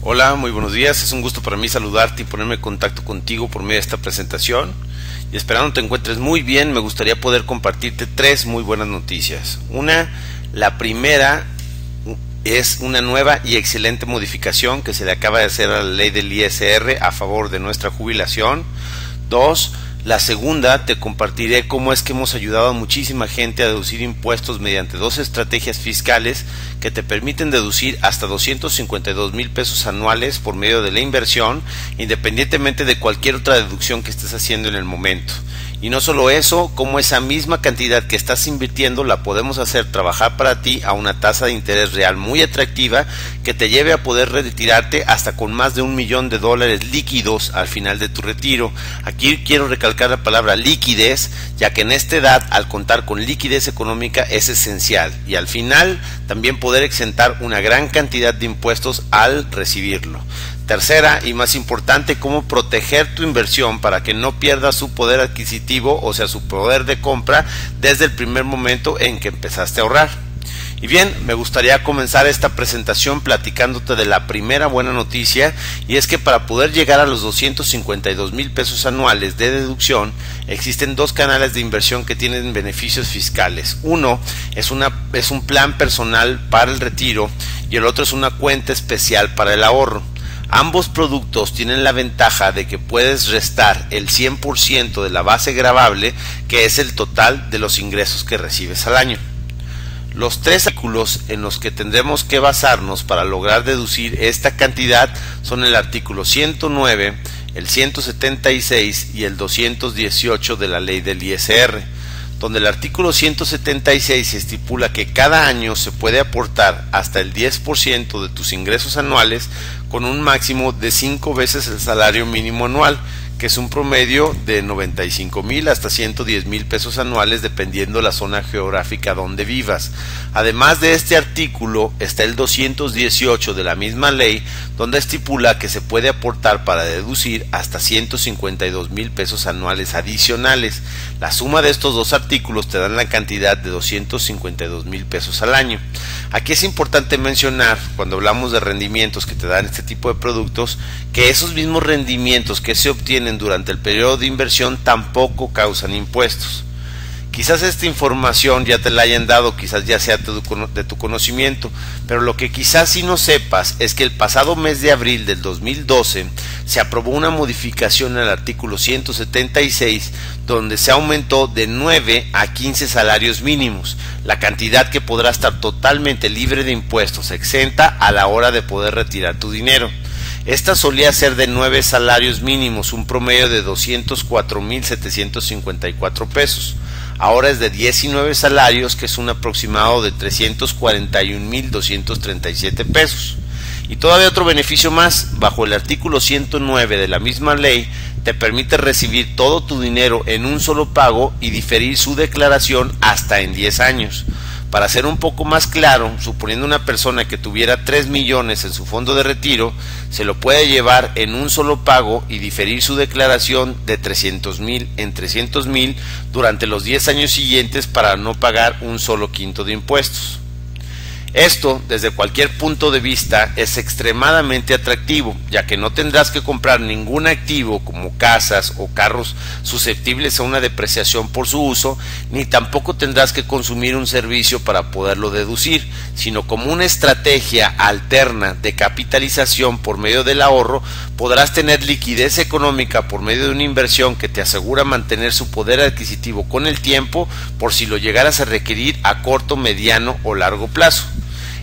Hola, muy buenos días. Es un gusto para mí saludarte y ponerme en contacto contigo por medio de esta presentación. Y esperando te encuentres muy bien, me gustaría poder compartirte tres muy buenas noticias. La primera es una nueva y excelente modificación que se le acaba de hacer a la ley del ISR a favor de nuestra jubilación. La segunda, te compartiré cómo es que hemos ayudado a muchísima gente a deducir impuestos mediante dos estrategias fiscales que te permiten deducir hasta 252,000 pesos anuales por medio de la inversión, independientemente de cualquier otra deducción que estés haciendo en el momento. Y no solo eso, como esa misma cantidad que estás invirtiendo la podemos hacer trabajar para ti a una tasa de interés real muy atractiva que te lleve a poder retirarte hasta con más de $1 millón líquidos al final de tu retiro. Aquí quiero recalcar la palabra liquidez, ya que en esta edad, al contar con liquidez económica es esencial, y al final también poder exentar una gran cantidad de impuestos al recibirlo. Tercera y más importante, cómo proteger tu inversión para que no pierda su poder adquisitivo, o sea, su poder de compra desde el primer momento en que empezaste a ahorrar. Y bien, me gustaría comenzar esta presentación platicándote de la primera buena noticia, y es que para poder llegar a los 252,000 pesos anuales de deducción, existen dos canales de inversión que tienen beneficios fiscales. Uno es un plan personal para el retiro y el otro es una cuenta especial para el ahorro. Ambos productos tienen la ventaja de que puedes restar el 100% de la base gravable, que es el total de los ingresos que recibes al año. Los tres artículos en los que tendremos que basarnos para lograr deducir esta cantidad son el artículo 109, el 176 y el 218 de la ley del ISR, donde el artículo 176 estipula que cada año se puede aportar hasta el 10% de tus ingresos anuales con un máximo de 5 veces el salario mínimo anual, que es un promedio de 95,000 hasta 110,000 pesos anuales dependiendo la zona geográfica donde vivas. Además de este artículo está el 218 de la misma ley, donde estipula que se puede aportar para deducir hasta 152,000 pesos anuales adicionales. La suma de estos dos artículos te dan la cantidad de 252,000 pesos al año. Aquí es importante mencionar, cuando hablamos de rendimientos que te dan este tipo de productos, que esos mismos rendimientos que se obtienen durante el periodo de inversión tampoco causan impuestos. Quizás esta información ya te la hayan dado, quizás ya sea de tu conocimiento, pero lo que quizás sí no sepas es que el pasado mes de abril del 2012 se aprobó una modificación al artículo 176, donde se aumentó de 9 a 15 salarios mínimos, la cantidad que podrá estar totalmente libre de impuestos, exenta a la hora de poder retirar tu dinero. Esta solía ser de 9 salarios mínimos, un promedio de 204,754 pesos. Ahora es de 19 salarios, que es un aproximado de 341,237 pesos. Y todavía otro beneficio más, bajo el artículo 109 de la misma ley, te permite recibir todo tu dinero en un solo pago y diferir su declaración hasta en 10 años. Para ser un poco más claro, suponiendo una persona que tuviera 3 millones en su fondo de retiro, se lo puede llevar en un solo pago y diferir su declaración de 300,000 en 300,000 durante los 10 años siguientes para no pagar un solo quinto de impuestos. Esto, desde cualquier punto de vista, es extremadamente atractivo, ya que no tendrás que comprar ningún activo como casas o carros susceptibles a una depreciación por su uso, ni tampoco tendrás que consumir un servicio para poderlo deducir, sino como una estrategia alterna de capitalización por medio del ahorro, podrás tener liquidez económica por medio de una inversión que te asegura mantener su poder adquisitivo con el tiempo por si lo llegaras a requerir a corto, mediano o largo plazo.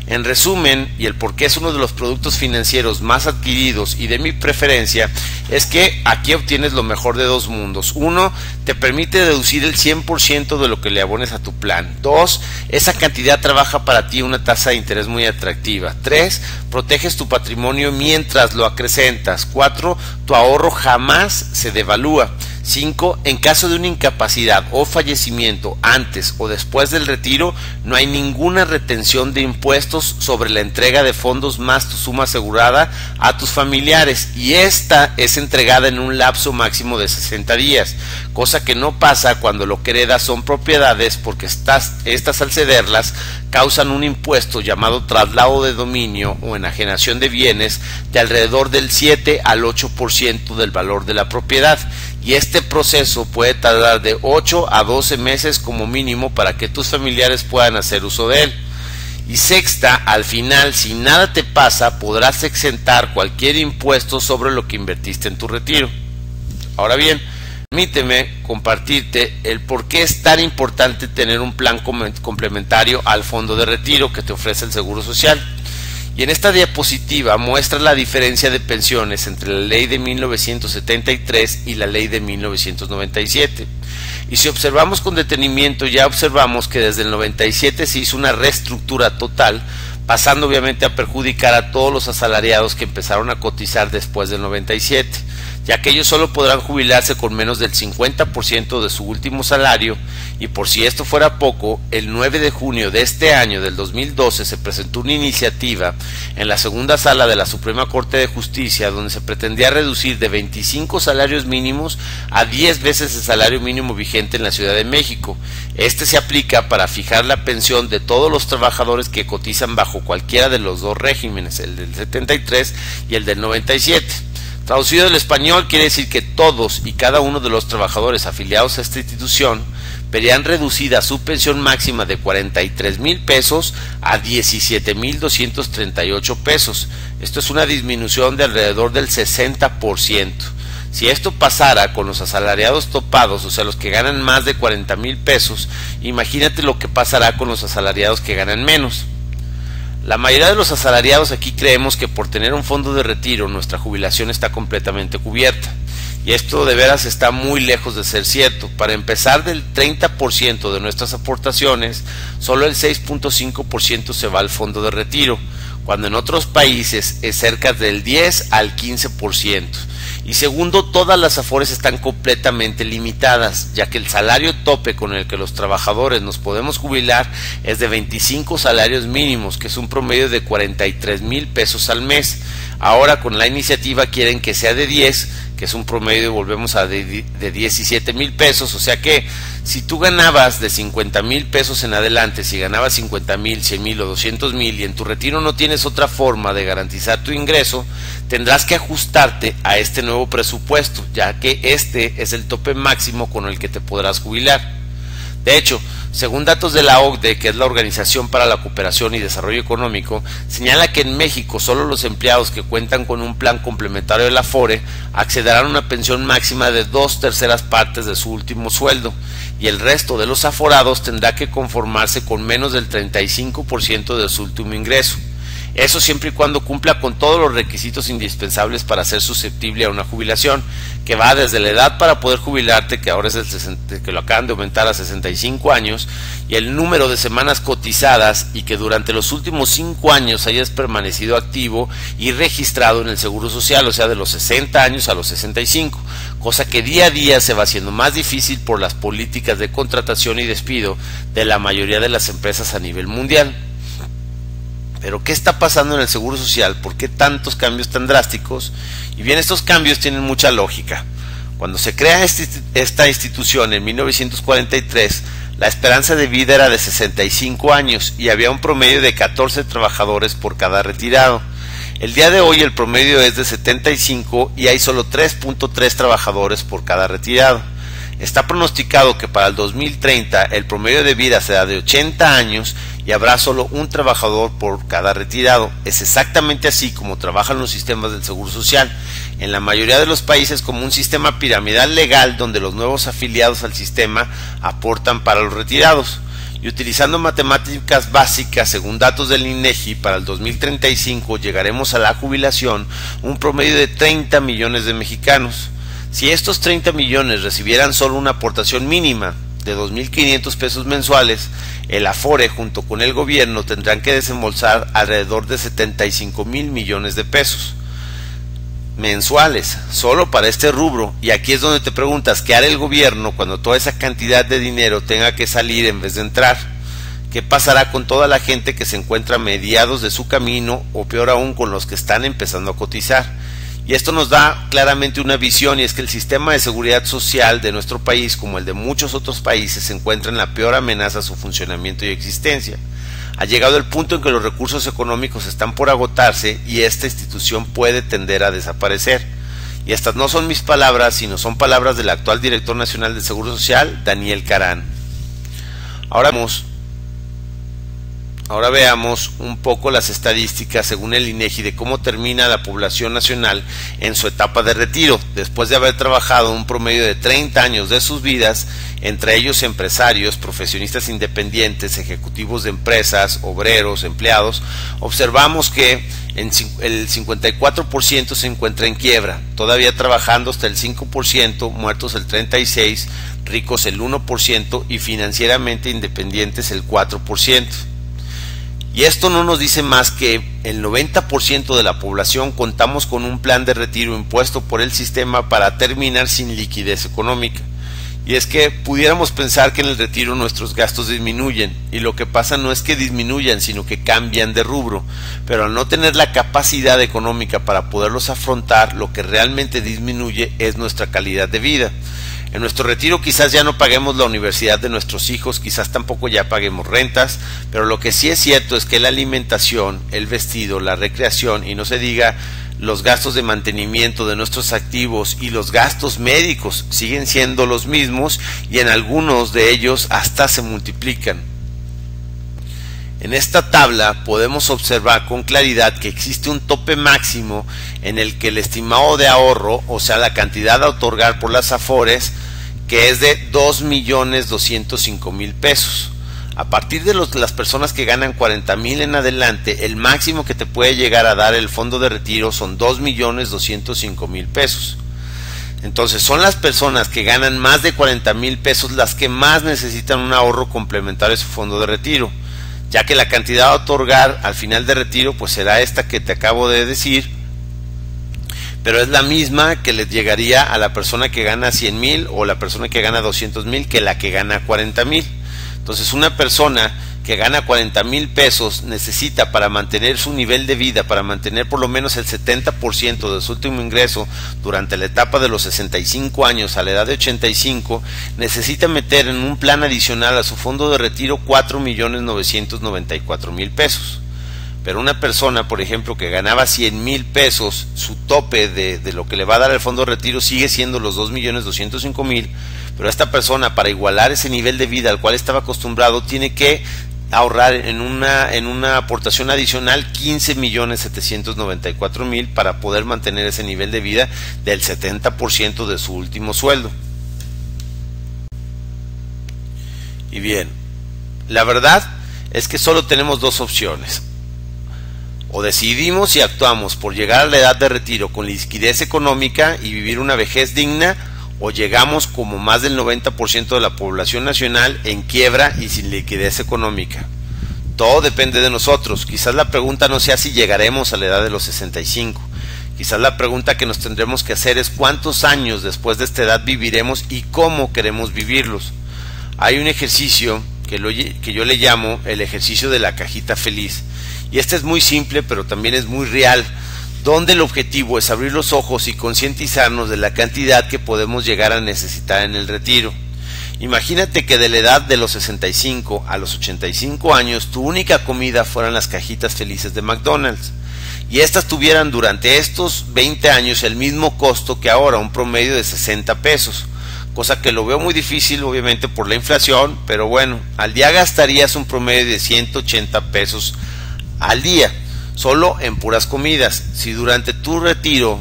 En resumen, y el por qué es uno de los productos financieros más adquiridos y de mi preferencia, es que aquí obtienes lo mejor de dos mundos. Uno, te permite deducir el 100% de lo que le abones a tu plan. Dos, esa cantidad trabaja para ti una tasa de interés muy atractiva. Tres, proteges tu patrimonio mientras lo acrecentas. Cuatro, tu ahorro jamás se devalúa. 5. En caso de una incapacidad o fallecimiento antes o después del retiro, no hay ninguna retención de impuestos sobre la entrega de fondos más tu suma asegurada a tus familiares, y esta es entregada en un lapso máximo de 60 días, cosa que no pasa cuando lo que heredas son propiedades, porque estas al cederlas causan un impuesto llamado traslado de dominio o enajenación de bienes de alrededor del 7 al 8% del valor de la propiedad, y este proceso puede tardar de 8 a 12 meses como mínimo para que tus familiares puedan hacer uso de él. Y sexta, al final, si nada te pasa, podrás exentar cualquier impuesto sobre lo que invertiste en tu retiro. Ahora bien, permíteme compartirte el por qué es tan importante tener un plan complementario al fondo de retiro que te ofrece el Seguro Social. Y en esta diapositiva muestra la diferencia de pensiones entre la ley de 1973 y la ley de 1997. Y si observamos con detenimiento, ya observamos que desde el 97 se hizo una reestructura total, pasando obviamente a perjudicar a todos los asalariados que empezaron a cotizar después del 97, ya que ellos solo podrán jubilarse con menos del 50% de su último salario. Y por si esto fuera poco, el 9 de junio de este año del 2012 se presentó una iniciativa en la segunda sala de la Suprema Corte de Justicia donde se pretendía reducir de 25 salarios mínimos a 10 veces el salario mínimo vigente en la Ciudad de México. Este se aplica para fijar la pensión de todos los trabajadores que cotizan bajo cualquiera de los dos regímenes, el del 73 y el del 97. Traducido del español quiere decir que todos y cada uno de los trabajadores afiliados a esta institución verían reducida su pensión máxima de 43,000 pesos a 17,238 pesos. Esto es una disminución de alrededor del 60%. Si esto pasara con los asalariados topados, o sea, los que ganan más de 40,000 pesos, imagínate lo que pasará con los asalariados que ganan menos. La mayoría de los asalariados aquí creemos que por tener un fondo de retiro nuestra jubilación está completamente cubierta, y esto de veras está muy lejos de ser cierto. Para empezar, del 30% de nuestras aportaciones, solo el 6.5% se va al fondo de retiro, cuando en otros países es cerca del 10 al 15%. Y segundo, todas las afores están completamente limitadas, ya que el salario tope con el que los trabajadores nos podemos jubilar es de 25 salarios mínimos, que es un promedio de 43,000 pesos al mes. Ahora con la iniciativa quieren que sea de 10, que es un promedio, volvemos a de 17,000 pesos, o sea que si tú ganabas de 50,000 pesos en adelante, si ganabas 50,000, 100,000 o 200,000 y en tu retiro no tienes otra forma de garantizar tu ingreso, tendrás que ajustarte a este nuevo presupuesto, ya que este es el tope máximo con el que te podrás jubilar. De hecho, según datos de la OCDE, que es la Organización para la Cooperación y Desarrollo Económico, señala que en México solo los empleados que cuentan con un plan complementario de la Afore accederán a una pensión máxima de 2/3 partes de su último sueldo, y el resto de los aforados tendrá que conformarse con menos del 35% de su último ingreso. Eso siempre y cuando cumpla con todos los requisitos indispensables para ser susceptible a una jubilación, que va desde la edad para poder jubilarte, que ahora es que lo acaban de aumentar a 65 años, y el número de semanas cotizadas, y que durante los últimos 5 años hayas permanecido activo y registrado en el Seguro Social, o sea, de los 60 años a los 65, cosa que día a día se va haciendo más difícil por las políticas de contratación y despido de la mayoría de las empresas a nivel mundial. Pero ¿qué está pasando en el Seguro Social? ¿Por qué tantos cambios tan drásticos? Y bien, estos cambios tienen mucha lógica. Cuando se crea esta institución en 1943, la esperanza de vida era de 65 años y había un promedio de 14 trabajadores por cada retirado. El día de hoy el promedio es de 75 y hay solo 3.3 trabajadores por cada retirado. Está pronosticado que para el 2030 el promedio de vida será de 80 años y habrá solo un trabajador por cada retirado. Es exactamente así como trabajan los sistemas del Seguro Social en la mayoría de los países, como un sistema piramidal legal donde los nuevos afiliados al sistema aportan para los retirados. Y utilizando matemáticas básicas, según datos del INEGI, para el 2035 llegaremos a la jubilación un promedio de 30 millones de mexicanos. Si estos 30 millones recibieran solo una aportación mínima de 2,500 pesos mensuales, el Afore junto con el gobierno tendrán que desembolsar alrededor de 75,000 millones de pesos. mensuales, solo para este rubro. Y aquí es donde te preguntas, ¿qué hará el gobierno cuando toda esa cantidad de dinero tenga que salir en vez de entrar? ¿Qué pasará con toda la gente que se encuentra a mediados de su camino, o peor aún, con los que están empezando a cotizar? Y esto nos da claramente una visión, y es que el sistema de seguridad social de nuestro país, como el de muchos otros países, se encuentra en la peor amenaza a su funcionamiento y existencia. Ha llegado el punto en que los recursos económicos están por agotarse y esta institución puede tender a desaparecer. Y estas no son mis palabras, sino son palabras del actual director nacional del Seguro Social, Daniel Caran. Ahora veamos un poco las estadísticas según el INEGI de cómo termina la población nacional en su etapa de retiro, después de haber trabajado un promedio de 30 años de sus vidas, entre ellos empresarios, profesionistas independientes, ejecutivos de empresas, obreros, empleados. Observamos que el 54% se encuentra en quiebra, todavía trabajando hasta el 5%, muertos el 36%, ricos el 1% y financieramente independientes el 4%. Y esto no nos dice más que el 90% de la población contamos con un plan de retiro impuesto por el sistema para terminar sin liquidez económica. Y es que pudiéramos pensar que en el retiro nuestros gastos disminuyen, y lo que pasa no es que disminuyan, sino que cambian de rubro. Pero al no tener la capacidad económica para poderlos afrontar, lo que realmente disminuye es nuestra calidad de vida. En nuestro retiro quizás ya no paguemos la universidad de nuestros hijos, quizás tampoco ya paguemos rentas, pero lo que sí es cierto es que la alimentación, el vestido, la recreación y no se diga los gastos de mantenimiento de nuestros activos y los gastos médicos siguen siendo los mismos y en algunos de ellos hasta se multiplican. En esta tabla podemos observar con claridad que existe un tope máximo en el que el estimado de ahorro, o sea la cantidad a otorgar por las Afores, que es de 2.205.000 pesos. A partir de las personas que ganan 40,000 en adelante, el máximo que te puede llegar a dar el fondo de retiro son 2.205.000 pesos. Entonces son las personas que ganan más de 40,000 pesos las que más necesitan un ahorro complementario a su fondo de retiro, ya que la cantidad a otorgar al final de retiro pues será esta que te acabo de decir, pero es la misma que les llegaría a la persona que gana 100,000 o la persona que gana 200,000 que la que gana 40,000. Entonces una persona que gana 40,000 pesos necesita, para mantener su nivel de vida, para mantener por lo menos el 70% de su último ingreso durante la etapa de los 65 años a la edad de 85, necesita meter en un plan adicional a su fondo de retiro 4.994.000 pesos. Pero una persona, por ejemplo, que ganaba 100,000 pesos, su tope de lo que le va a dar el fondo de retiro sigue siendo los 2.205.000, pero esta persona, para igualar ese nivel de vida al cual estaba acostumbrado, tiene que ahorrar en una aportación adicional 15.794.000 para poder mantener ese nivel de vida del 70% de su último sueldo. Y bien, la verdad es que solo tenemos dos opciones: o decidimos y actuamos por llegar a la edad de retiro con liquidez económica y vivir una vejez digna, o llegamos como más del 90% de la población nacional en quiebra y sin liquidez económica. Todo depende de nosotros. Quizás la pregunta no sea si llegaremos a la edad de los 65. Quizás la pregunta que nos tendremos que hacer es cuántos años después de esta edad viviremos y cómo queremos vivirlos. Hay un ejercicio que yo le llamo el ejercicio de la cajita feliz. Y este es muy simple, pero también es muy real, donde el objetivo es abrir los ojos y concientizarnos de la cantidad que podemos llegar a necesitar en el retiro. Imagínate que de la edad de los 65 a los 85 años tu única comida fueran las cajitas felices de McDonald's, y estas tuvieran durante estos 20 años el mismo costo que ahora, un promedio de 60 pesos, cosa que lo veo muy difícil obviamente por la inflación, pero bueno, al día gastarías un promedio de 180 pesos al día, solo en puras comidas. Si durante tu retiro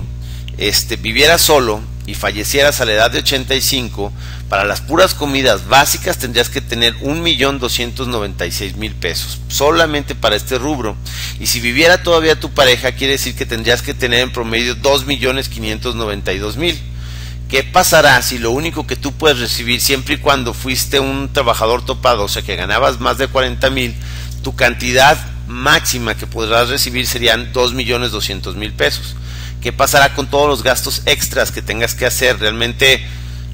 vivieras solo y fallecieras a la edad de 85, para las puras comidas básicas tendrías que tener 1.296.000 pesos, solamente para este rubro. Y si viviera todavía tu pareja, quiere decir que tendrías que tener en promedio 2.592.000. ¿Qué pasará si lo único que tú puedes recibir, siempre y cuando fuiste un trabajador topado, o sea que ganabas más de 40,000, tu cantidad máxima que podrás recibir serían 2.200.000 pesos? ¿Qué pasará con todos los gastos extras que tengas que hacer? ¿Realmente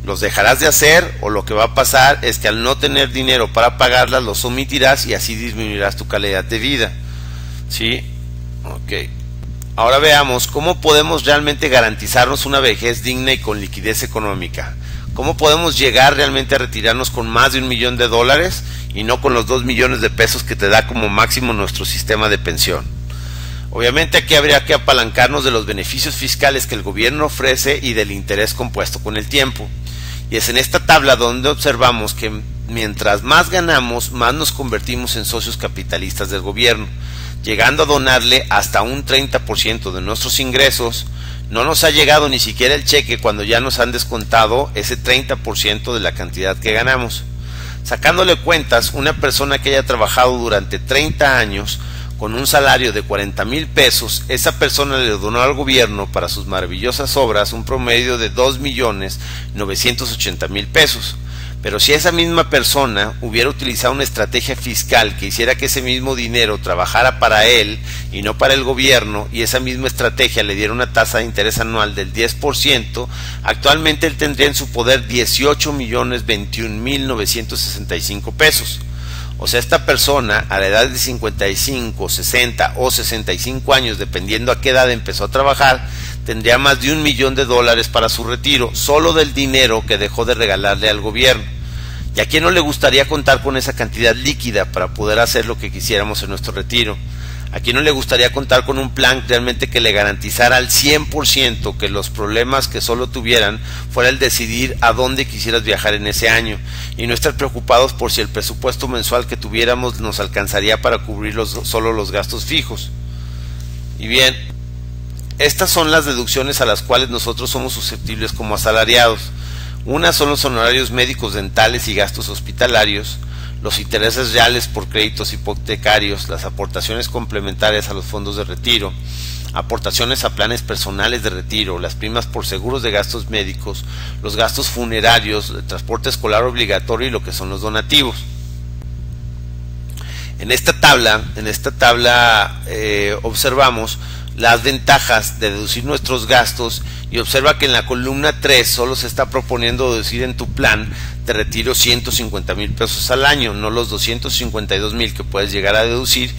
los dejarás de hacer, o lo que va a pasar es que al no tener dinero para pagarlas los omitirás y así disminuirás tu calidad de vida? ¿Sí? Ok. Ahora veamos cómo podemos realmente garantizarnos una vejez digna y con liquidez económica. ¿Cómo podemos llegar realmente a retirarnos con más de $1.000.000 y no con los 2 millones de pesos que te da como máximo nuestro sistema de pensión? Obviamente aquí habría que apalancarnos de los beneficios fiscales que el gobierno ofrece y del interés compuesto con el tiempo. Y es en esta tabla donde observamos que mientras más ganamos, más nos convertimos en socios capitalistas del gobierno, llegando a donarle hasta un 30% de nuestros ingresos. No nos ha llegado ni siquiera el cheque cuando ya nos han descontado ese 30% de la cantidad que ganamos. Sacándole cuentas, una persona que haya trabajado durante 30 años con un salario de 40,000 pesos, esa persona le donó al gobierno para sus maravillosas obras un promedio de 2,980,000 pesos. Pero si esa misma persona hubiera utilizado una estrategia fiscal que hiciera que ese mismo dinero trabajara para él y no para el gobierno, y esa misma estrategia le diera una tasa de interés anual del 10%, actualmente él tendría en su poder 18,021,965 pesos. O sea, esta persona a la edad de 55, 60 o 65 años, dependiendo a qué edad empezó a trabajar, tendría más de $1.000.000 para su retiro, solo del dinero que dejó de regalarle al gobierno. ¿Y a quién no le gustaría contar con esa cantidad líquida para poder hacer lo que quisiéramos en nuestro retiro? ¿A quién no le gustaría contar con un plan realmente que le garantizara al 100% que los problemas que solo tuvieran fuera el decidir a dónde quisieras viajar en ese año y no estar preocupados por si el presupuesto mensual que tuviéramos nos alcanzaría para cubrir solo los gastos fijos? Y bien, estas son las deducciones a las cuales nosotros somos susceptibles como asalariados. Una son los honorarios médicos, dentales y gastos hospitalarios, los intereses reales por créditos hipotecarios, las aportaciones complementarias a los fondos de retiro, aportaciones a planes personales de retiro, las primas por seguros de gastos médicos, los gastos funerarios, el transporte escolar obligatorio y lo que son los donativos. En esta tabla observamos las ventajas de deducir nuestros gastos, y observa que en la columna 3 solo se está proponiendo deducir en tu plan de retiro 150,000 pesos al año, no los 252,000 que puedes llegar a deducir.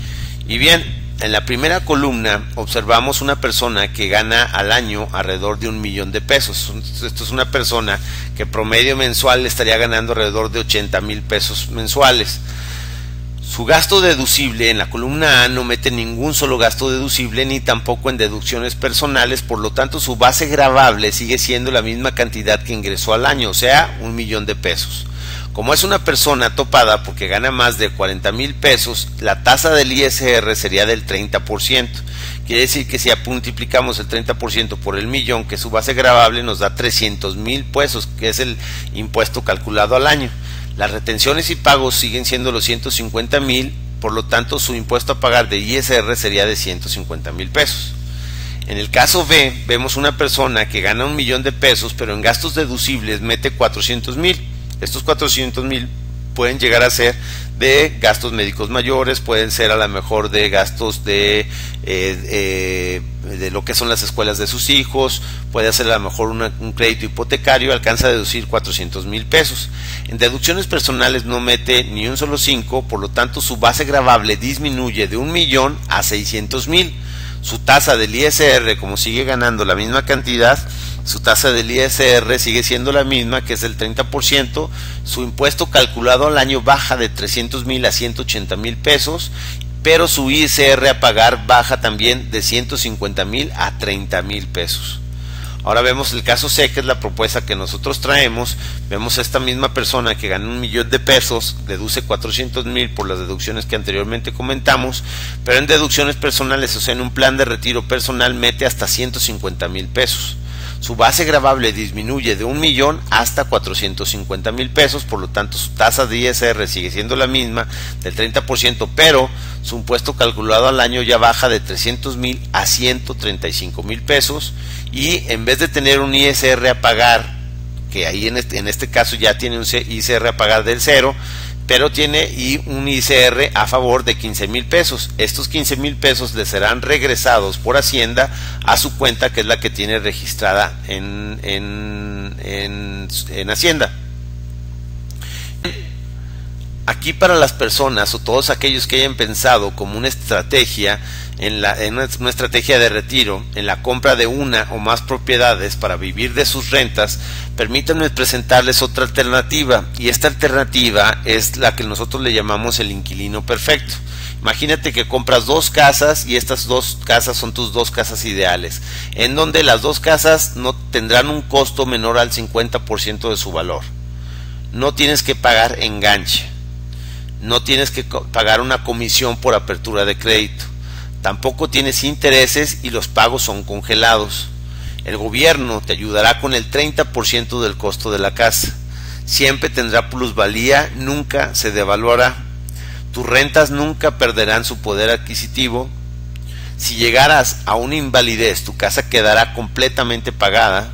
Y bien, en la primera columna observamos una persona que gana al año alrededor de 1,000,000 de pesos. Esto es una persona que promedio mensual estaría ganando alrededor de 80,000 pesos mensuales. Su gasto deducible en la columna A no mete ningún solo gasto deducible ni tampoco en deducciones personales, por lo tanto su base gravable sigue siendo la misma cantidad que ingresó al año, o sea, 1,000,000 de pesos. Como es una persona topada porque gana más de 40,000 pesos, la tasa del ISR sería del 30%. Quiere decir que si multiplicamos el 30% por el millón, que es su base gravable, nos da 300,000 pesos, que es el impuesto calculado al año. Las retenciones y pagos siguen siendo los 150,000, por lo tanto su impuesto a pagar de ISR sería de 150,000 pesos. En el caso B, vemos una persona que gana 1,000,000 de pesos, pero en gastos deducibles mete 400,000. Estos 400,000 pueden llegar a ser de gastos médicos mayores, pueden ser a lo mejor de gastos de lo que son las escuelas de sus hijos, puede ser a lo mejor un crédito hipotecario, alcanza a deducir 400,000 pesos. En deducciones personales no mete ni un solo 5, por lo tanto su base gravable disminuye de 1,000,000 a 600,000. Su tasa del ISR, como sigue ganando la misma cantidad, su tasa del ISR sigue siendo la misma, que es el 30%. Su impuesto calculado al año baja de 300,000 a 180,000 pesos, pero su ISR a pagar baja también de 150,000 a 30,000 pesos. Ahora vemos el caso C, que es la propuesta que nosotros traemos. Vemos a esta misma persona que gana 1,000,000 de pesos, deduce 400,000 por las deducciones que anteriormente comentamos, pero en deducciones personales, o sea, en un plan de retiro personal, mete hasta 150,000 pesos. Su base gravable disminuye de 1,000,000 hasta 450,000 pesos, por lo tanto su tasa de ISR sigue siendo la misma, del 30%, pero su impuesto calculado al año ya baja de 300,000 a 135,000 pesos, y en vez de tener un ISR a pagar, que ahí en este caso ya tiene un ISR a pagar del 0, pero tiene un ISR a favor de 15,000 pesos. Estos 15,000 pesos le serán regresados por Hacienda a su cuenta, que es la que tiene registrada en Hacienda. Aquí, para las personas o todos aquellos que hayan pensado como una estrategia en una estrategia de retiro, en la compra de una o más propiedades para vivir de sus rentas, permítanme presentarles otra alternativa, y esta alternativa es la que nosotros le llamamos el inquilino perfecto. Imagínate que compras 2 casas y estas 2 casas son tus 2 casas ideales, en donde las 2 casas no tendrán un costo menor al 50% de su valor. No tienes que pagar enganche, no tienes que pagar una comisión por apertura de crédito, tampoco tienes intereses y los pagos son congelados. El gobierno te ayudará con el 30% del costo de la casa. Siempre tendrá plusvalía, nunca se devaluará. Tus rentas nunca perderán su poder adquisitivo. Si llegaras a una invalidez, tu casa quedará completamente pagada.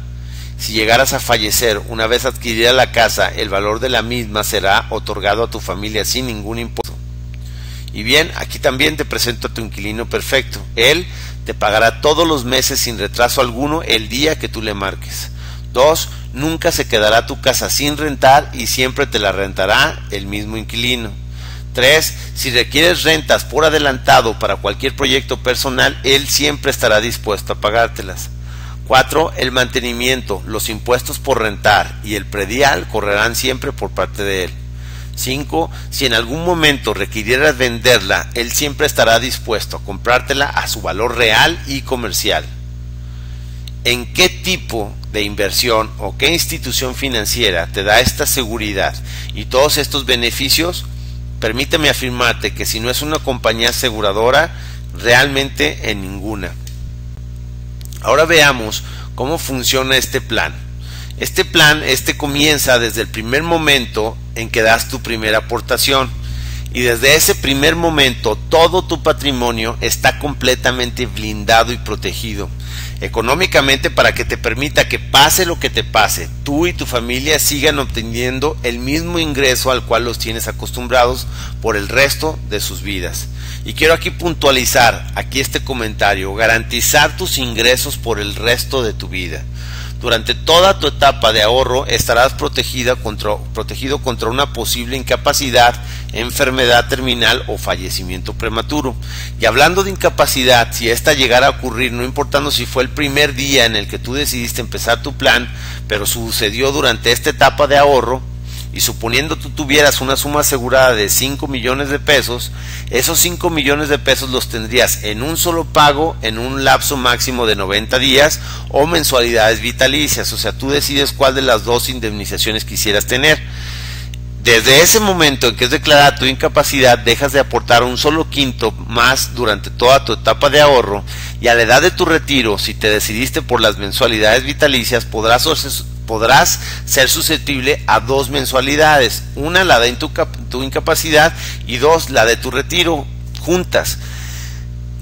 Si llegaras a fallecer, una vez adquirida la casa, el valor de la misma será otorgado a tu familia sin ningún impuesto. Y bien, aquí también te presento a tu inquilino perfecto. Él te pagará todos los meses sin retraso alguno el día que tú le marques. 2. Nunca se quedará tu casa sin rentar y siempre te la rentará el mismo inquilino. 3. Si requieres rentas por adelantado para cualquier proyecto personal, él siempre estará dispuesto a pagártelas. 4. El mantenimiento, los impuestos por rentar y el predial correrán siempre por parte de él. 5. Si en algún momento requirieras venderla, él siempre estará dispuesto a comprártela a su valor real y comercial. ¿En qué tipo de inversión o qué institución financiera te da esta seguridad y todos estos beneficios? Permíteme afirmarte que si no es una compañía aseguradora, realmente en ninguna. Ahora veamos cómo funciona este plan. Este plan comienza desde el primer momento en que das tu primera aportación, y desde ese primer momento todo tu patrimonio está completamente blindado y protegido económicamente, para que te permita que pase lo que te pase, tú y tu familia sigan obteniendo el mismo ingreso al cual los tienes acostumbrados por el resto de sus vidas. Y quiero aquí puntualizar este comentario: garantizar tus ingresos por el resto de tu vida. Durante toda tu etapa de ahorro estarás protegido contra una posible incapacidad, enfermedad terminal o fallecimiento prematuro. Y hablando de incapacidad, si esta llegara a ocurrir, no importando si fue el primer día en el que tú decidiste empezar tu plan, pero sucedió durante esta etapa de ahorro, y suponiendo tú tuvieras una suma asegurada de 5 millones de pesos, esos 5 millones de pesos los tendrías en un solo pago, en un lapso máximo de 90 días, o mensualidades vitalicias. O sea, tú decides cuál de las dos indemnizaciones quisieras tener. Desde ese momento en que es declarada tu incapacidad, dejas de aportar un solo quinto más durante toda tu etapa de ahorro, y a la edad de tu retiro, si te decidiste por las mensualidades vitalicias, podrás ser susceptible a 2 mensualidades, una la de tu incapacidad y 2 la de tu retiro, juntas.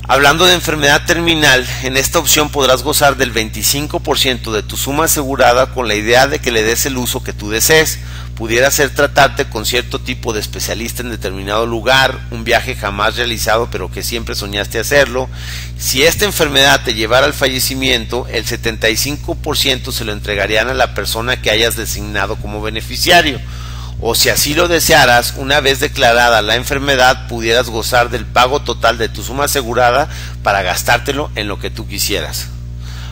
Hablando de enfermedad terminal, en esta opción podrás gozar del 25% de tu suma asegurada, con la idea de que le des el uso que tú desees. Pudiera ser tratarte con cierto tipo de especialista en determinado lugar, un viaje jamás realizado pero que siempre soñaste hacerlo. Si esta enfermedad te llevara al fallecimiento, el 75% se lo entregarían a la persona que hayas designado como beneficiario. O si así lo desearas, una vez declarada la enfermedad, pudieras gozar del pago total de tu suma asegurada para gastártelo en lo que tú quisieras.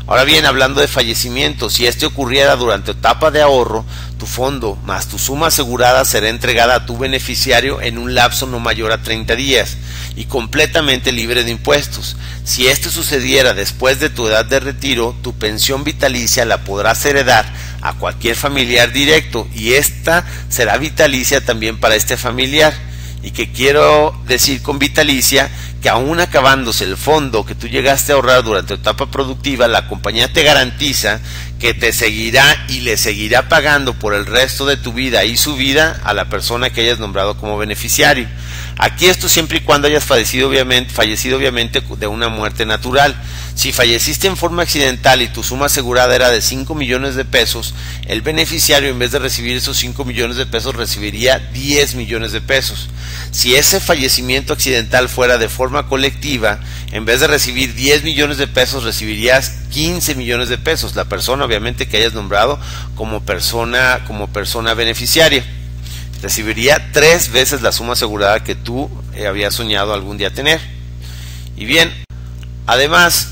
Ahora bien, hablando de fallecimiento, si este ocurriera durante tu etapa de ahorro, tu fondo más tu suma asegurada será entregada a tu beneficiario en un lapso no mayor a 30 días y completamente libre de impuestos. Si esto sucediera después de tu edad de retiro, tu pensión vitalicia la podrás heredar a cualquier familiar directo, y esta será vitalicia también para este familiar. ¿Y qué quiero decir con vitalicia? Que aún acabándose el fondo que tú llegaste a ahorrar durante tu etapa productiva, la compañía te garantiza que te seguirá y le seguirá pagando por el resto de tu vida y su vida a la persona que hayas nombrado como beneficiario. Aquí esto siempre y cuando hayas fallecido obviamente de una muerte natural. Si falleciste en forma accidental y tu suma asegurada era de 5 millones de pesos, el beneficiario en vez de recibir esos 5 millones de pesos recibiría 10 millones de pesos. Si ese fallecimiento accidental fuera de forma colectiva, en vez de recibir 10 millones de pesos recibirías 15 millones de pesos, la persona obviamente que hayas nombrado como persona beneficiaria. Recibiría 3 veces la suma asegurada que tú habías soñado algún día tener. Y bien, además,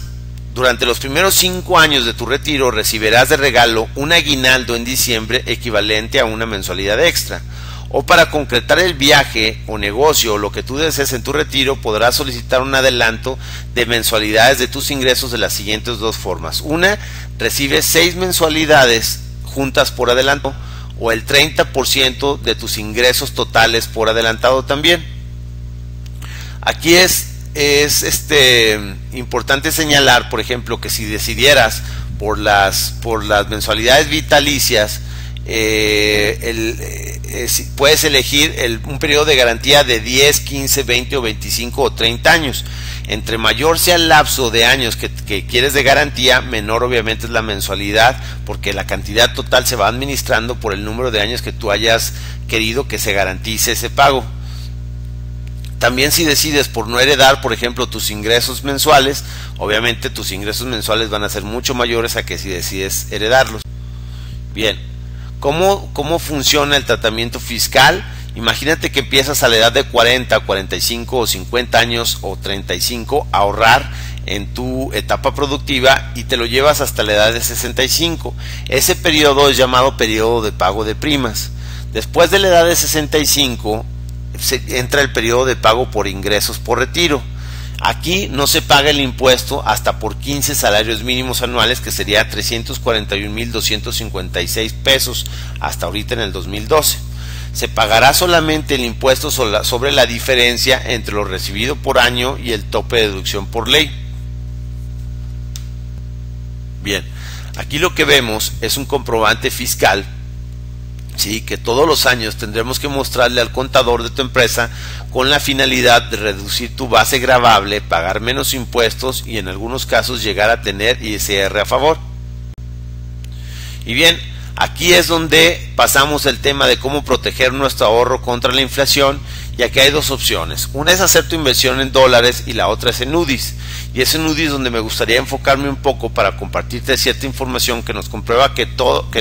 durante los primeros 5 años de tu retiro recibirás de regalo un aguinaldo en diciembre equivalente a una mensualidad extra. O para concretar el viaje o negocio o lo que tú desees en tu retiro, podrás solicitar un adelanto de mensualidades de tus ingresos de las siguientes 2 formas. Una, recibes 6 mensualidades juntas por adelanto, o el 30% de tus ingresos totales por adelantado también. Aquí es importante señalar, por ejemplo, que si decidieras por las mensualidades vitalicias, puedes elegir un periodo de garantía de 10, 15, 20 o 25 o 30 años. Entre mayor sea el lapso de años que quieres de garantía, menor obviamente es la mensualidad, porque la cantidad total se va administrando por el número de años que tú hayas querido que se garantice ese pago. También si decides por no heredar, por ejemplo, tus ingresos mensuales, obviamente tus ingresos mensuales van a ser mucho mayores a que si decides heredarlos. Bien, ¿cómo funciona el tratamiento fiscal? Imagínate que empiezas a la edad de 40, 45 o 50 años o 35 a ahorrar en tu etapa productiva y te lo llevas hasta la edad de 65. Ese periodo es llamado periodo de pago de primas. Después de la edad de 65 entra el periodo de pago por ingresos por retiro. Aquí no se paga el impuesto hasta por 15 salarios mínimos anuales, que sería 341,256 pesos hasta ahorita en el 2012. Se pagará solamente el impuesto sobre la diferencia entre lo recibido por año y el tope de deducción por ley. Bien, aquí lo que vemos es un comprobante fiscal, sí, que todos los años tendremos que mostrarle al contador de tu empresa con la finalidad de reducir tu base gravable, pagar menos impuestos y en algunos casos llegar a tener ISR a favor. Y bien, aquí es donde pasamos el tema de cómo proteger nuestro ahorro contra la inflación, y aquí hay 2 opciones. Una es hacer tu inversión en dólares y la otra es en UDIs. Y es en UDIs donde me gustaría enfocarme un poco para compartirte cierta información que nos comprueba que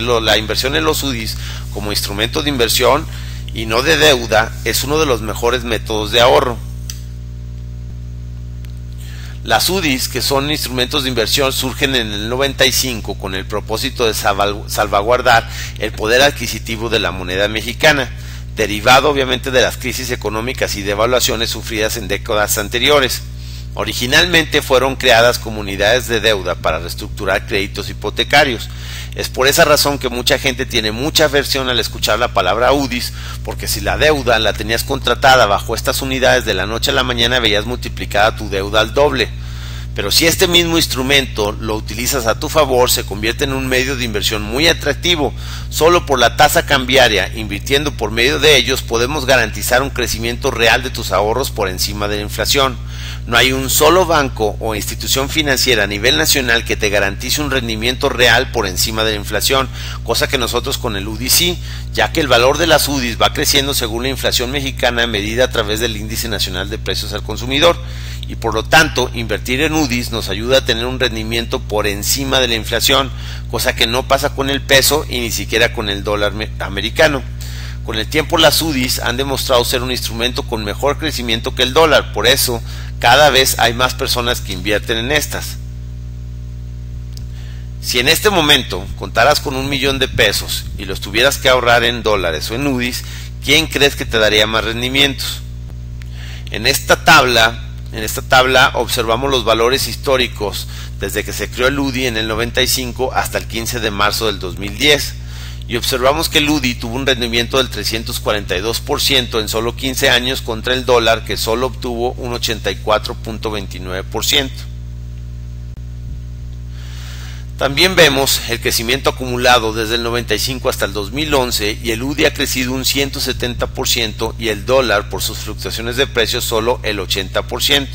la inversión en los UDIs como instrumento de inversión y no de deuda es uno de los mejores métodos de ahorro. Las UDIs, que son instrumentos de inversión, surgen en el 95 con el propósito de salvaguardar el poder adquisitivo de la moneda mexicana, derivado obviamente de las crisis económicas y devaluaciones sufridas en décadas anteriores. Originalmente fueron creadas como unidades de deuda para reestructurar créditos hipotecarios. Es por esa razón que mucha gente tiene mucha aversión al escuchar la palabra UDIs, porque si la deuda la tenías contratada bajo estas unidades, de la noche a la mañana veías multiplicada tu deuda al doble. Pero si este mismo instrumento lo utilizas a tu favor, se convierte en un medio de inversión muy atractivo. Solo por la tasa cambiaria, invirtiendo por medio de ellos, podemos garantizar un crecimiento real de tus ahorros por encima de la inflación. No hay un solo banco o institución financiera a nivel nacional que te garantice un rendimiento real por encima de la inflación, cosa que nosotros con el UDI sí, ya que el valor de las UDIs va creciendo según la inflación mexicana medida a través del Índice Nacional de Precios al Consumidor, y por lo tanto invertir en UDIs nos ayuda a tener un rendimiento por encima de la inflación, cosa que no pasa con el peso y ni siquiera con el dólar americano. Con el tiempo las UDIs han demostrado ser un instrumento con mejor crecimiento que el dólar, por eso cada vez hay más personas que invierten en estas. Si en este momento contaras con 1 millón de pesos y los tuvieras que ahorrar en dólares o en UDIs, ¿quién crees que te daría más rendimientos? En esta tabla observamos los valores históricos desde que se creó el UDI en el 95 hasta el 15 de marzo del 2010. Y observamos que el UDI tuvo un rendimiento del 342% en solo 15 años contra el dólar, que solo obtuvo un 84.29%. También vemos el crecimiento acumulado desde el 95 hasta el 2011 y el UDI ha crecido un 170% y el dólar por sus fluctuaciones de precios solo el 80%.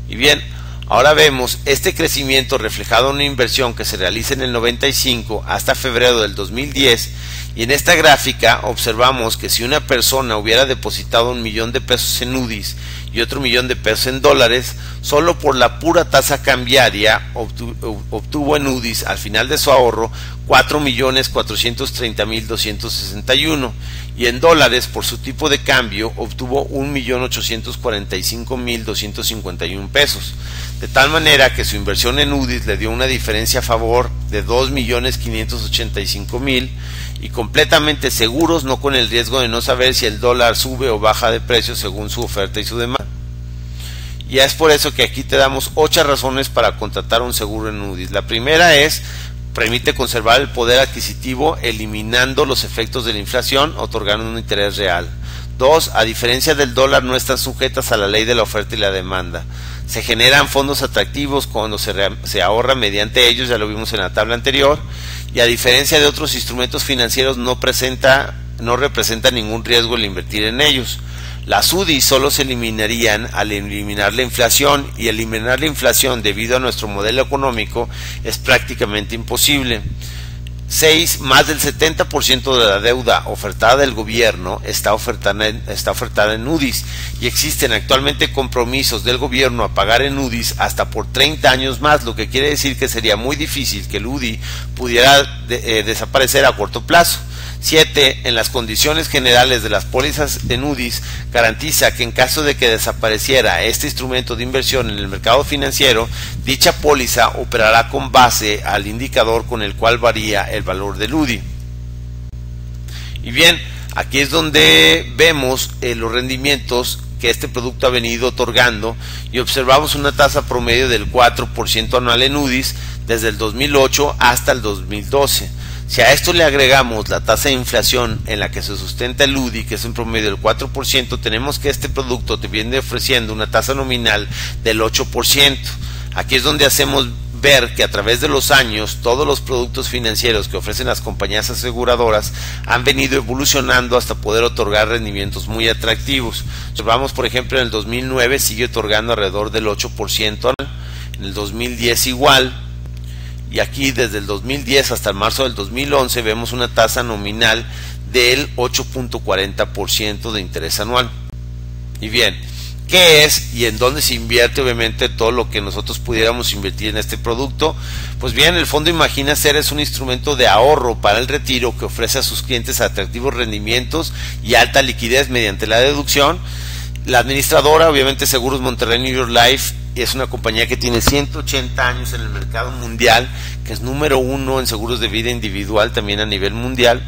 Y bien, ahora vemos este crecimiento reflejado en una inversión que se realiza en el 95 hasta febrero del 2010 y en esta gráfica observamos que si una persona hubiera depositado 1.000.000 de pesos en UDIs y otro 1.000.000 de pesos en dólares, solo por la pura tasa cambiaria obtuvo en UDIs al final de su ahorro 4.430.261 y en dólares por su tipo de cambio obtuvo 1.845.251 pesos, de tal manera que su inversión en UDIs le dio una diferencia a favor de 2.585.000 y completamente seguros, no con el riesgo de no saber si el dólar sube o baja de precio según su oferta y su demanda. Y es por eso que aquí te damos 8 razones para contratar un seguro en UDIs. La primera es, permite conservar el poder adquisitivo eliminando los efectos de la inflación, otorgando un interés real. 2. A diferencia del dólar, no están sujetas a la ley de la oferta y la demanda. Se generan fondos atractivos cuando se ahorra mediante ellos, ya lo vimos en la tabla anterior, y a diferencia de otros instrumentos financieros no representa ningún riesgo el invertir en ellos. Las UDI solo se eliminarían al eliminar la inflación, y eliminar la inflación debido a nuestro modelo económico es prácticamente imposible. 6. Más del 70% de la deuda ofertada del gobierno está ofertada en UDIs y existen actualmente compromisos del gobierno a pagar en UDIs hasta por 30 años más, lo que quiere decir que sería muy difícil que el UDI pudiera desaparecer a corto plazo. 7. En las condiciones generales de las pólizas en UDIs garantiza que en caso de que desapareciera este instrumento de inversión en el mercado financiero, dicha póliza operará con base al indicador con el cual varía el valor del UDI. Y bien, aquí es donde vemos los rendimientos que este producto ha venido otorgando y observamos una tasa promedio del 4% anual en UDIs desde el 2008 hasta el 2012. Si a esto le agregamos la tasa de inflación en la que se sustenta el UDI, que es un promedio del 4%, tenemos que este producto te viene ofreciendo una tasa nominal del 8%. Aquí es donde hacemos ver que a través de los años todos los productos financieros que ofrecen las compañías aseguradoras han venido evolucionando hasta poder otorgar rendimientos muy atractivos. Observamos, por ejemplo, en el 2009 sigue otorgando alrededor del 8%, en el 2010 igual, y aquí desde el 2010 hasta el marzo del 2011 vemos una tasa nominal del 8.40% de interés anual. Y bien, ¿qué es y en dónde se invierte obviamente todo lo que nosotros pudiéramos invertir en este producto? Pues bien, el fondo Imagina Ser es un instrumento de ahorro para el retiro que ofrece a sus clientes atractivos rendimientos y alta liquidez mediante la deducción. La administradora, obviamente, Seguros Monterrey New York Life, es una compañía que tiene 180 años en el mercado mundial, que es número 1 en seguros de vida individual también a nivel mundial.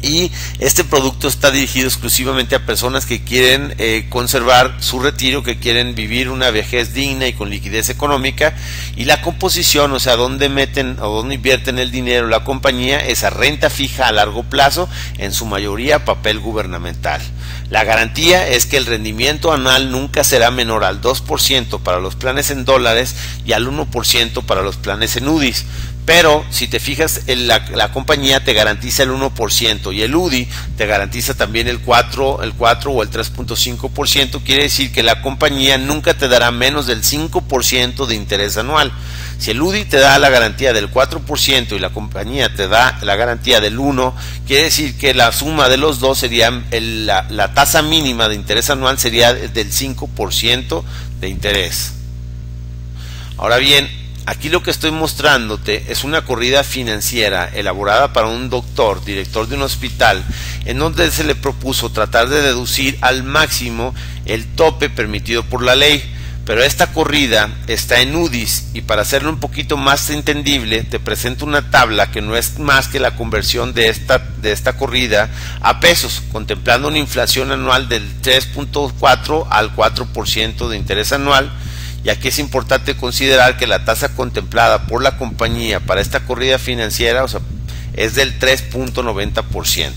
Y este producto está dirigido exclusivamente a personas que quieren conservar su retiro, que quieren vivir una vejez digna y con liquidez económica. Y la composición, o sea, dónde meten o dónde invierten el dinero la compañía, es a renta fija a largo plazo, en su mayoría papel gubernamental. La garantía es que el rendimiento anual nunca será menor al 2% para los planes en dólares y al 1% para los planes en UDIs. Pero si te fijas, la compañía te garantiza el 1% y el UDI te garantiza también el 4 o el 3.5%. Quiere decir que la compañía nunca te dará menos del 5% de interés anual. Si el UDI te da la garantía del 4% y la compañía te da la garantía del 1%, quiere decir que la suma de los dos sería la tasa mínima de interés anual sería del 5% de interés. Ahora bien, aquí lo que estoy mostrándote es una corrida financiera elaborada para un doctor, director de un hospital, en donde se le propuso tratar de deducir al máximo el tope permitido por la ley. Pero esta corrida está en UDIs y para hacerlo un poquito más entendible te presento una tabla que no es más que la conversión de esta corrida a pesos, contemplando una inflación anual del 3.4 al 4% de interés anual. Y aquí es importante considerar que la tasa contemplada por la compañía para esta corrida financiera, es del 3.90%.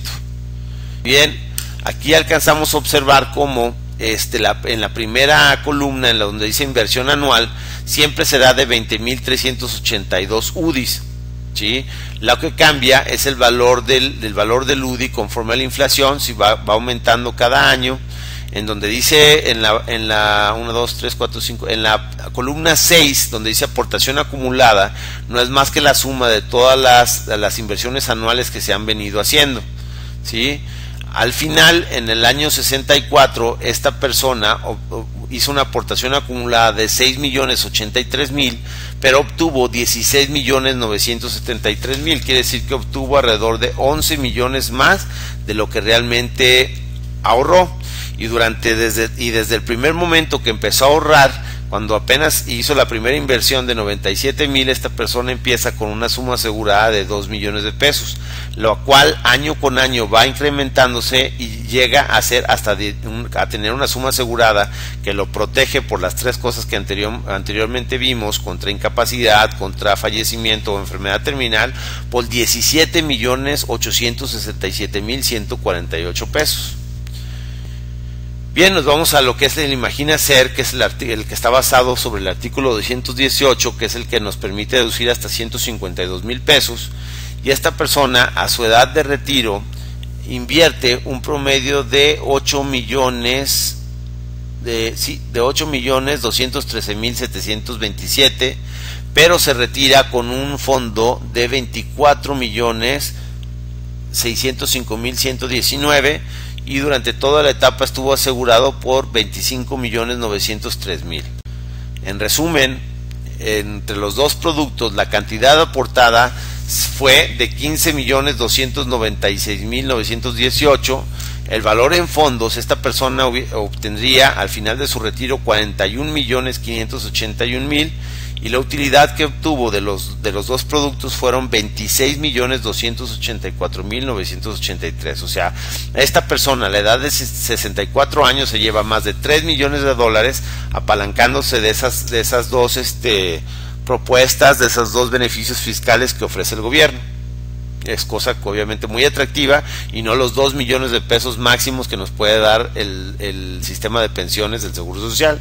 Bien, aquí alcanzamos a observar cómo en la primera columna, en la donde dice inversión anual, siempre será de 20.382 UDIs, ¿sí? Lo que cambia es el valor del valor del UDI conforme a la inflación, si va aumentando cada año. En donde dice en la 1, 2, 3, 4, 5, en la columna 6, donde dice aportación acumulada, no es más que la suma de todas las inversiones anuales que se han venido haciendo, ¿sí? Al final, en el año 64, esta persona hizo una aportación acumulada de 6.083.000, pero obtuvo 16.973.000, quiere decir que obtuvo alrededor de 11 millones más de lo que realmente ahorró. Y desde el primer momento que empezó a ahorrar, cuando apenas hizo la primera inversión de 97.000, esta persona empieza con una suma asegurada de 2 millones de pesos, lo cual año con año va incrementándose y llega a ser a tener una suma asegurada que lo protege por las tres cosas que anteriormente vimos: contra incapacidad, contra fallecimiento o enfermedad terminal, por 17.867.148 pesos. Bien, nos vamos a lo que es el Imagina Ser, que es el que está basado sobre el artículo 218, que es el que nos permite deducir hasta 152,000 pesos. Y esta persona, a su edad de retiro, invierte un promedio de 8.213.727, pero se retira con un fondo de 24.605.119, y durante toda la etapa estuvo asegurado por 25.903.000. En resumen, entre los dos productos, la cantidad aportada fue de 15.296.918. El valor en fondos, esta persona obtendría al final de su retiro 41.581.000, y la utilidad que obtuvo de los dos productos fueron 26.284.983. O sea, esta persona a la edad de 64 años se lleva más de 3 millones de dólares apalancándose de esas dos propuestas, de esos dos beneficios fiscales que ofrece el gobierno. Es cosa obviamente muy atractiva, y no los 2 millones de pesos máximos que nos puede dar el sistema de pensiones del Seguro Social.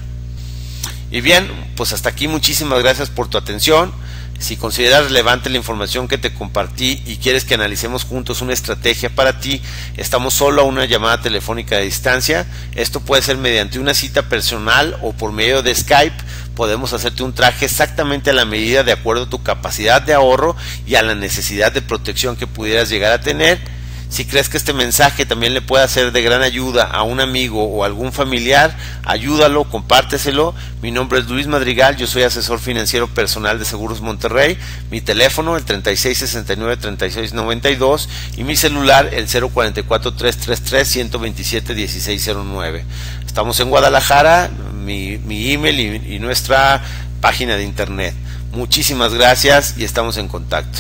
Y bien, pues hasta aquí. Muchísimas gracias por tu atención. Si consideras relevante la información que te compartí y quieres que analicemos juntos una estrategia para ti, estamos solo a una llamada telefónica de distancia. Esto puede ser mediante una cita personal o por medio de Skype. Podemos hacerte un traje exactamente a la medida, de acuerdo a tu capacidad de ahorro y a la necesidad de protección que pudieras llegar a tener. Si crees que este mensaje también le puede ser de gran ayuda a un amigo o algún familiar, ayúdalo, compárteselo. Mi nombre es Luis Madrigal, yo soy asesor financiero personal de Seguros Monterrey. Mi teléfono, el 3669-3692, y mi celular, el 044-333-127-1609. Estamos en Guadalajara, mi email y nuestra página de internet. Muchísimas gracias y estamos en contacto.